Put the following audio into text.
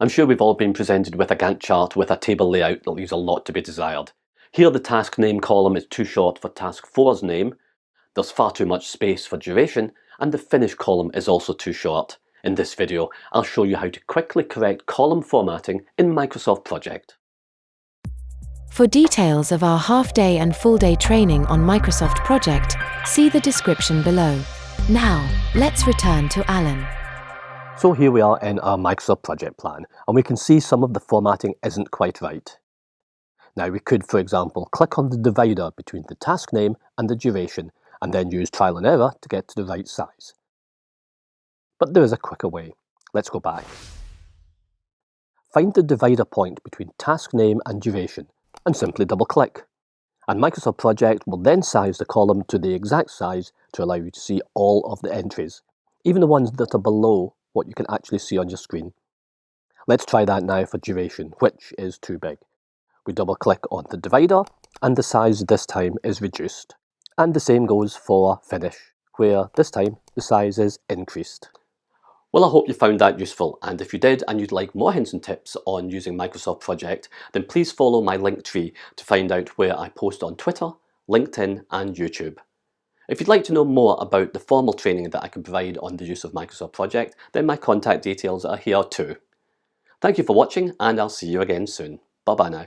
I'm sure we've all been presented with a Gantt chart with a table layout that leaves a lot to be desired. Here the task name column is too short for task 4's name, there's far too much space for duration, and the finish column is also too short. In this video, I'll show you how to quickly correct column formatting in Microsoft Project. For details of our half-day and full-day training on Microsoft Project, see the description below. Now, let's return to Alan. So here we are in our Microsoft Project plan, and we can see some of the formatting isn't quite right. Now we could, for example, click on the divider between the task name and the duration, and then use trial and error to get to the right size. But there is a quicker way. Let's go back. Find the divider point between task name and duration, and simply double click. And Microsoft Project will then size the column to the exact size to allow you to see all of the entries, even the ones that are below what you can actually see on your screen. Let's try that now for duration, which is too big. We double click on the divider and the size this time is reduced. And the same goes for finish, where this time the size is increased. Well, I hope you found that useful, and if you did and you'd like more hints and tips on using Microsoft Project, then please follow my link tree to find out where I post on Twitter, LinkedIn and YouTube. If you'd like to know more about the formal training that I can provide on the use of Microsoft Project, then my contact details are here too. Thank you for watching, and I'll see you again soon. Bye bye now.